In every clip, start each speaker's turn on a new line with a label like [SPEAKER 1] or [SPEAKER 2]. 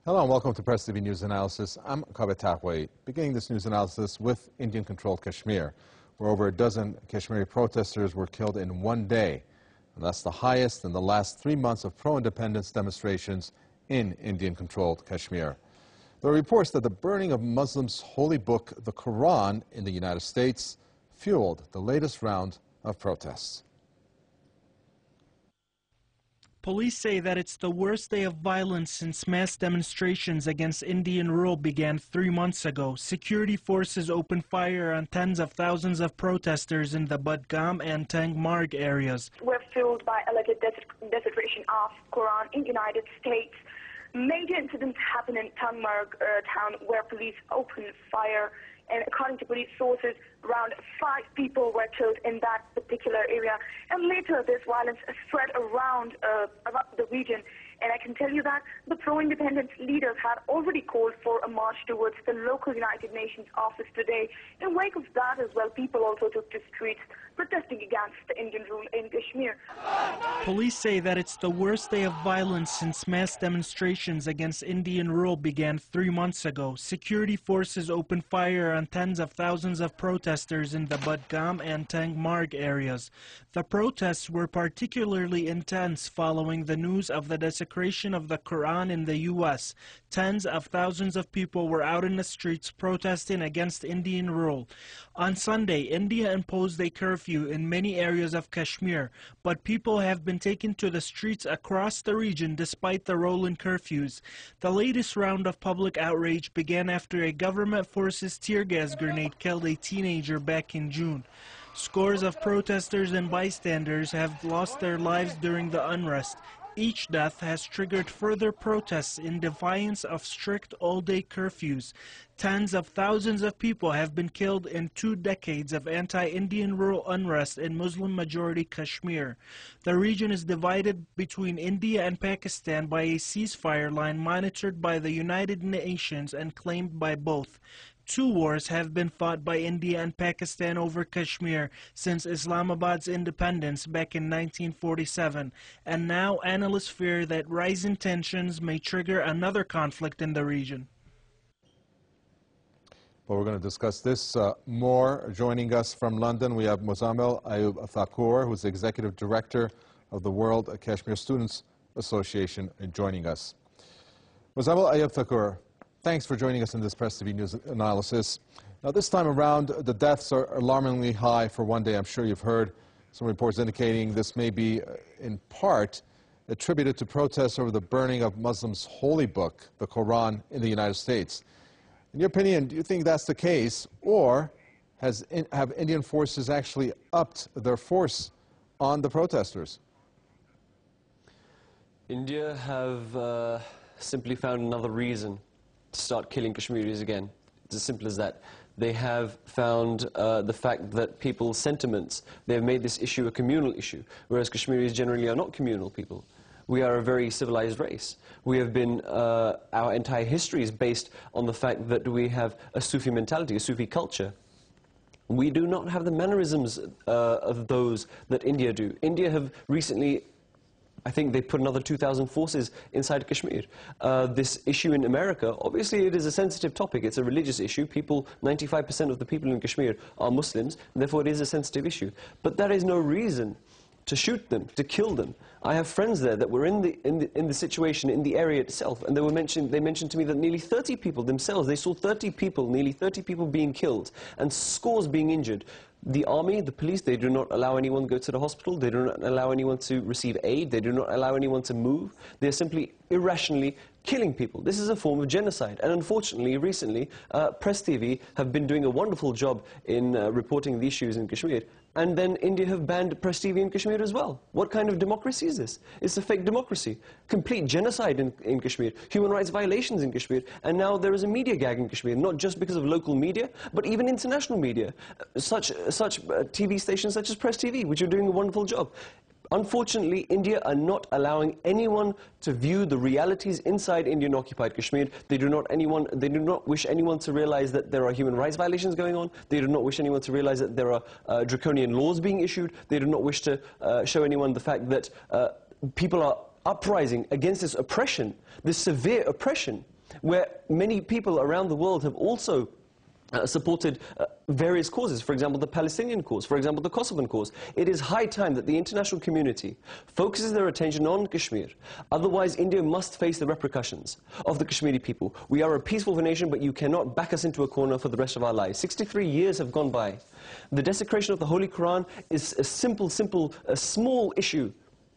[SPEAKER 1] Hello and welcome to Press TV News Analysis. I'm QATAR, beginning this news analysis with Indian-controlled Kashmir, where over a dozen Kashmiri protesters were killed in one day. And that's the highest in the last 3 months of pro-independence demonstrations in Indian-controlled Kashmir. There are reports that the burning of Muslims' holy book, the Quran, in the United States fueled the latest round of protests.
[SPEAKER 2] Police say that it's the worst day of violence since mass demonstrations against Indian rule began 3 months ago. Security forces opened fire on tens of thousands of protesters in the Budgam and Tangmarg areas.
[SPEAKER 3] We're fueled by alleged desecration of Quran in the United States. Major incidents happened in Tangmarg town where police opened fire, and according to police sources, around 5 people were killed in that particular area. And later, this violence spread around the region. And I can tell you that the pro-independence leaders had already called for a march towards the local United Nations office today. In wake of that as well, people also took to streets protesting against the Indian rule in Kashmir.
[SPEAKER 2] Police say that it's the worst day of violence since mass demonstrations against Indian rule began 3 months ago. Security forces opened fire on tens of thousands of protesters in the Budgam and Tangmarg areas. The protests were particularly intense following the news of the desecration of the Quran in the U.S. Tens of thousands of people were out in the streets protesting against Indian rule. On Sunday, India imposed a curfew in many areas of Kashmir, but people have been taken to the streets across the region despite the rolling curfews. The latest round of public outrage began after a government forces tear gas grenade killed a teenager back in June. Scores of protesters and bystanders have lost their lives during the unrest. Each death has triggered further protests in defiance of strict all-day curfews. Tens of thousands of people have been killed in 2 decades of anti-Indian rule unrest in Muslim-majority Kashmir. The region is divided between India and Pakistan by a ceasefire line monitored by the United Nations and claimed by both. 2 wars have been fought by India and Pakistan over Kashmir since Islamabad's independence back in 1947, and now analysts fear that rising tensions may trigger another conflict in the region.
[SPEAKER 1] Well, we're going to discuss this more. Joining us from London, we have Muzammil Ayub Thakur, who's the Executive Director of the World Kashmir Students Association, joining us. Muzammil Ayub Thakur, thanks for joining us in this Press TV News Analysis. Now, this time around, the deaths are alarmingly high for one day. I'm sure you've heard some reports indicating this may be, in part, attributed to protests over the burning of Muslims' holy book, the Quran, in the United States. In your opinion, do you think that's the case, or have Indian forces actually upped their force on the protesters?
[SPEAKER 4] India have simply found another reason to start killing Kashmiris again. It's as simple as that. They have found the fact that people's sentiments, they have made this issue a communal issue, whereas Kashmiris generally are not communal people. We are a very civilized race. We have been, our entire history is based on the fact that we have a Sufi mentality, a Sufi culture. We do not have the mannerisms of those that India do. India have recently, I think they put another 2,000 forces inside Kashmir. This issue in America, obviously it is a sensitive topic. It's a religious issue. 95% of the people in Kashmir are Muslims, and therefore it is a sensitive issue. But that is no reason to shoot them, to kill them. I have friends there that were in the situation in the area itself, and they mentioned to me that nearly 30 people themselves, they saw nearly 30 people being killed and scores being injured. The army, the police, they do not allow anyone to go to the hospital. They do not allow anyone to receive aid. They do not allow anyone to move. They're simply irrationally killing people. This is a form of genocide. And unfortunately, recently, Press TV have been doing a wonderful job in reporting the issues in Kashmir. And then India have banned Press TV in Kashmir as well. What kind of democracy is this? It's a fake democracy. Complete genocide in Kashmir. Human rights violations in Kashmir. And now there is a media gag in Kashmir, not just because of local media, but even international media. Such TV stations such as Press TV, which are doing a wonderful job. Unfortunately, India are not allowing anyone to view the realities inside Indian-occupied Kashmir. They do not wish anyone to realize that there are human rights violations going on. They do not wish anyone to realize that there are draconian laws being issued. They do not wish to show anyone the fact that people are uprising against this oppression, this severe oppression. where many people around the world have also supported various causes, for example, the Palestinian cause, for example, the Kosovan cause. It is high time that the international community focuses their attention on Kashmir. Otherwise, India must face the repercussions of the Kashmiri people. We are a peaceful nation, but you cannot back us into a corner for the rest of our lives. 63 years have gone by. The desecration of the Holy Quran is a small issue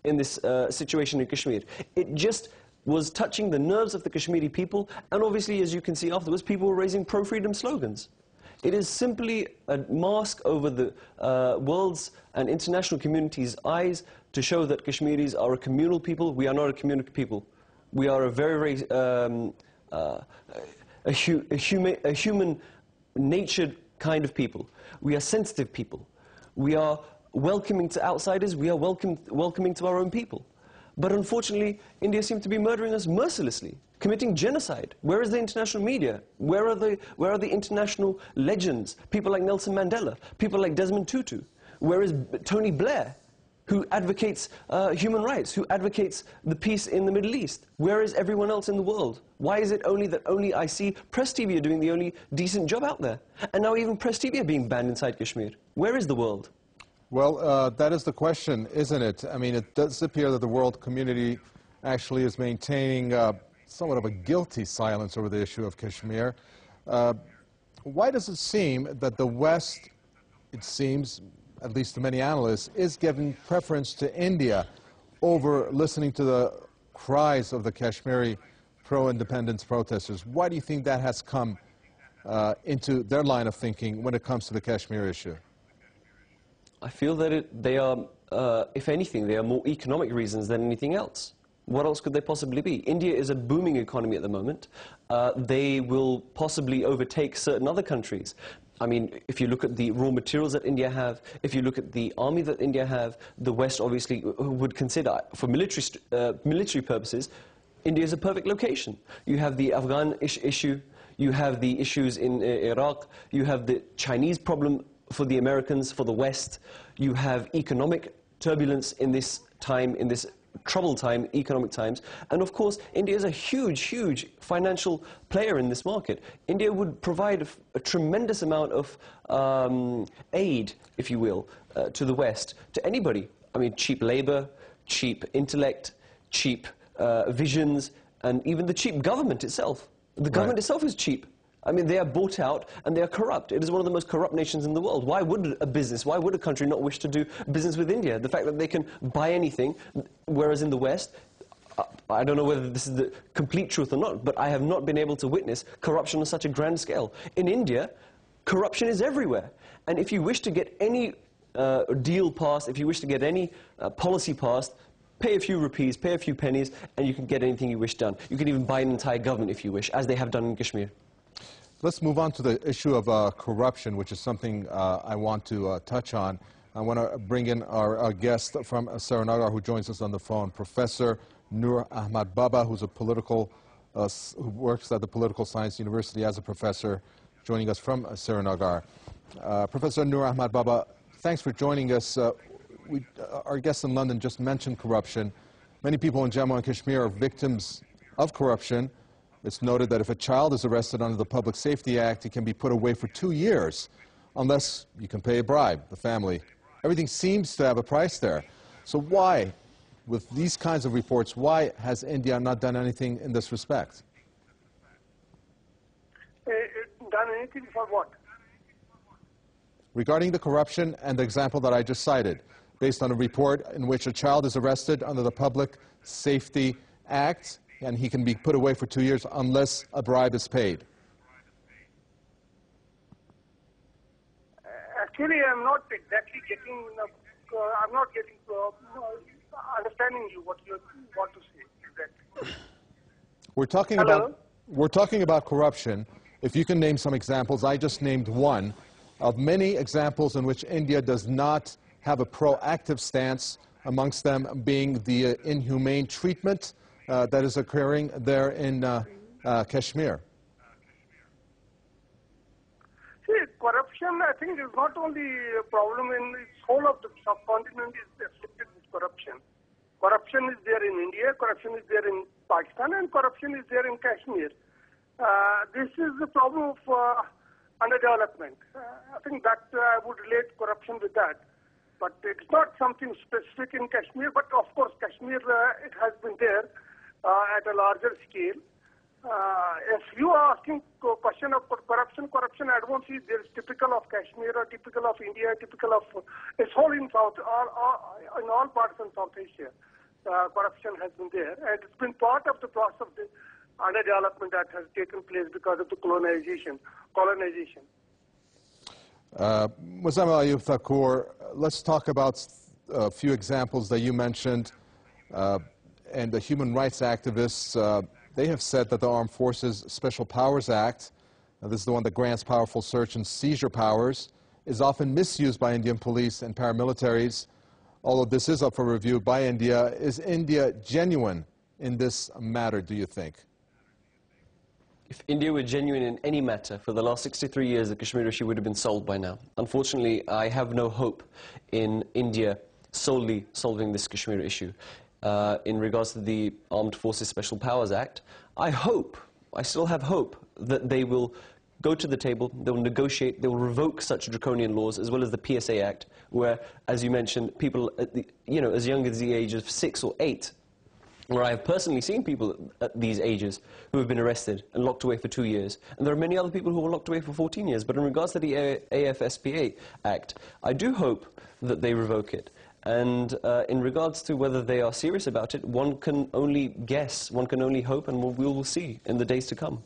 [SPEAKER 4] in this situation in Kashmir. It just was touching the nerves of the Kashmiri people, and obviously, as you can see afterwards, people were raising pro-freedom slogans. It is simply a mask over the world's and international community's eyes to show that Kashmiris are a communal people. We are not a communal people. We are a very, very human-natured kind of people. We are sensitive people. We are welcoming to outsiders. We are welcoming to our own people. But unfortunately, India seems to be murdering us mercilessly, committing genocide. Where is the international media? Where are the international legends? People like Nelson Mandela, people like Desmond Tutu. Where is Tony Blair, who advocates human rights, who advocates the peace in the Middle East? Where is everyone else in the world? Why is it that only I see Press TV are doing the only decent job out there? And now even Press TV are being banned inside Kashmir. Where is the world?
[SPEAKER 1] Well, that is the question, isn't it? I mean, it does appear that the world community actually is maintaining somewhat of a guilty silence over the issue of Kashmir. Why does it seem that the West, it seems, at least to many analysts, is giving preference to India over listening to the cries of the Kashmiri pro-independence protesters? Why do you think that has come into their line of thinking when it comes to the Kashmir issue?
[SPEAKER 4] I feel that they are, if anything, they are more economic reasons than anything else. What else could they possibly be? India is a booming economy at the moment. They will possibly overtake certain other countries. I mean, if you look at the raw materials that India have, if you look at the army that India have, the West obviously would consider, for military purposes, India is a perfect location. You have the Afghan issue, you have the issues in Iraq, you have the Chinese problem for the Americans, for the West. You have economic turbulence in this time, in this troubled time, economic times. And of course, India is a huge, huge financial player in this market. India would provide a tremendous amount of aid, if you will, to the West, to anybody. I mean, cheap labor, cheap intellect, cheap visions, and even the cheap government itself. The government itself is cheap. I mean, they are bought out and they are corrupt. It is one of the most corrupt nations in the world. Why would why would a country not wish to do business with India? The fact that they can buy anything, whereas in the West, I don't know whether this is the complete truth or not, but I have not been able to witness corruption on such a grand scale. In India, corruption is everywhere. And if you wish to get any deal passed, if you wish to get any policy passed, pay a few rupees, pay a few pennies, and you can get anything you wish done. You can even buy an entire government if you wish, as they have done in Kashmir.
[SPEAKER 1] Let's move on to the issue of corruption, which is something I want to touch on. I want to bring in our guest from Srinagar who joins us on the phone, Professor Nur Ahmad Baba, who's a who works at the Political Science University as a professor, joining us from Srinagar. Professor Nur Ahmad Baba, thanks for joining us. Our guest in London just mentioned corruption. Many people in Jammu and Kashmir are victims of corruption. It's noted that if a child is arrested under the Public Safety Act, he can be put away for 2 years, unless you can pay a bribe, the family. Everything seems to have a price there. So why, with these kinds of reports, why has India not done anything in this respect?
[SPEAKER 5] Done anything for what?
[SPEAKER 1] Regarding the corruption and the example that I just cited, based on a report in which a child is arrested under the Public Safety Act, and he can be put away for 2 years unless a bribe is paid.
[SPEAKER 5] Actually, I'm not exactly getting, understanding you, what you want to say exactly.
[SPEAKER 1] We're talking about corruption. If you can name some examples, I just named one of many examples in which India does not have a proactive stance, amongst them being the inhumane treatment that is occurring there in Kashmir.
[SPEAKER 5] See, corruption, I think, is not only a problem in the whole of the subcontinent is afflicted with corruption. Corruption is there in India, corruption is there in Pakistan, and corruption is there in Kashmir. This is the problem of underdevelopment. I think that I would relate corruption with that. But it's not something specific in Kashmir. But of course, Kashmir, it has been there at a larger scale. If you are asking a question of corruption, I don't see there is typical of Kashmir or typical of India, typical of it's whole in South, in all parts of South Asia. Corruption has been there, and it's been part of the process of the underdevelopment that has taken place because of the colonization.
[SPEAKER 1] Muzammil Ayub Thakur, let's talk about a few examples that you mentioned, and the human rights activists. They have said that the Armed Forces Special Powers Act, this is the one that grants powerful search and seizure powers, is often misused by Indian police and paramilitaries. Although this is up for review by India, is India genuine in this matter, do you think?
[SPEAKER 4] If India were genuine in any matter, for the last 63 years, the Kashmir issue would have been solved by now. Unfortunately, I have no hope in India solely solving this Kashmir issue. In regards to the Armed Forces Special Powers Act, I still have hope that they will go to the table, they will negotiate, they will revoke such draconian laws, as well as the PSA Act, where, as you mentioned, people at the, as young as the age of 6 or 8, where I have personally seen people at these ages who have been arrested and locked away for 2 years. And there are many other people who were locked away for 14 years. But in regards to the AFSPA Act, I do hope that they revoke it. And in regards to whether they are serious about it, one can only guess, one can only hope, and we will see in the days to come.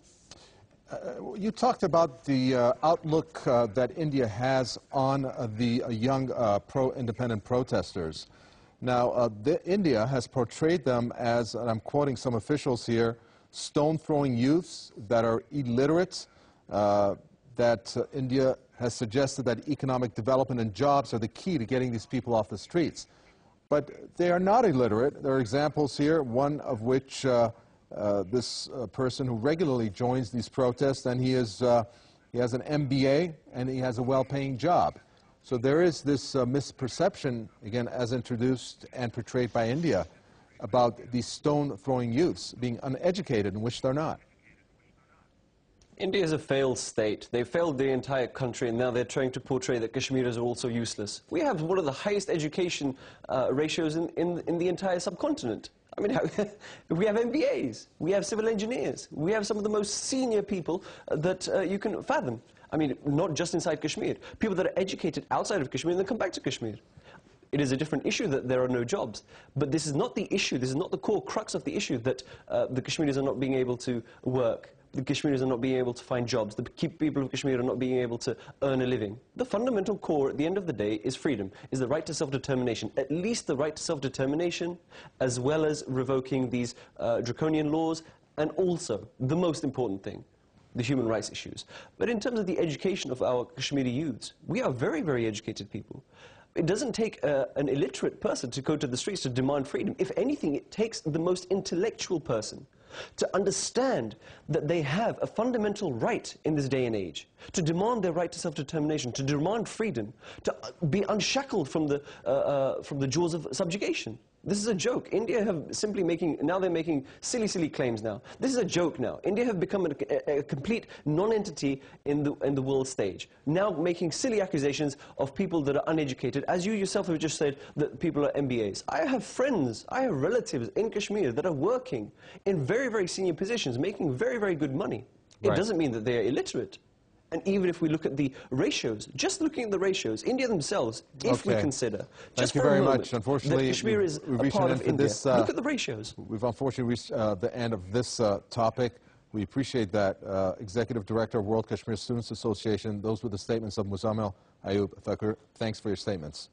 [SPEAKER 1] You talked about the outlook that India has on the young pro-independent protesters. Now, India has portrayed them as, and I'm quoting some officials here, stone-throwing youths that are illiterate, that India has suggested that economic development and jobs are the key to getting these people off the streets. But they are not illiterate. There are examples here, one of which this person who regularly joins these protests, and he has an MBA and he has a well-paying job. So there is this misperception, again, as introduced and portrayed by India, about these stone-throwing youths being uneducated, in which they're not.
[SPEAKER 4] India is a failed state. They failed the entire country, and now they're trying to portray that Kashmiris are also useless. We have one of the highest education ratios in the entire subcontinent. I mean, we have MBAs, we have civil engineers, we have some of the most senior people that you can fathom. I mean, not just inside Kashmir. People that are educated outside of Kashmir and then come back to Kashmir. It is a different issue that there are no jobs. But this is not the issue, this is not the core crux of the issue that the Kashmiris are not being able to work. The Kashmiris are not being able to find jobs. The people of Kashmir are not being able to earn a living. The fundamental core at the end of the day is freedom, is the right to self-determination, at least the right to self-determination, as well as revoking these draconian laws, and also, the most important thing, the human rights issues. But in terms of the education of our Kashmiri youths, we are very, very educated people. It doesn't take an illiterate person to go to the streets to demand freedom. If anything, it takes the most intellectual person to understand that they have a fundamental right in this day and age, to demand their right to self-determination, to demand freedom, to be unshackled from the jaws of subjugation. This is a joke. India have simply now they're making silly, silly claims now. This is a joke now. India have become a complete non-entity in the world stage, now making silly accusations of people that are uneducated. As you yourself have just said, that people are MBAs. I have friends, I have relatives in Kashmir that are working in very, very senior positions, making very, very good money. It doesn't mean that they are illiterate. And even if we look at the ratios, just looking at the ratios, India themselves, if we consider, just for a moment, that Kashmir is a part of India, look at the ratios.
[SPEAKER 1] We've unfortunately reached the end of this topic. We appreciate that. Executive Director of World Kashmir Students Association, those were the statements of Muzammil Ayub Thakur. Thanks for your statements.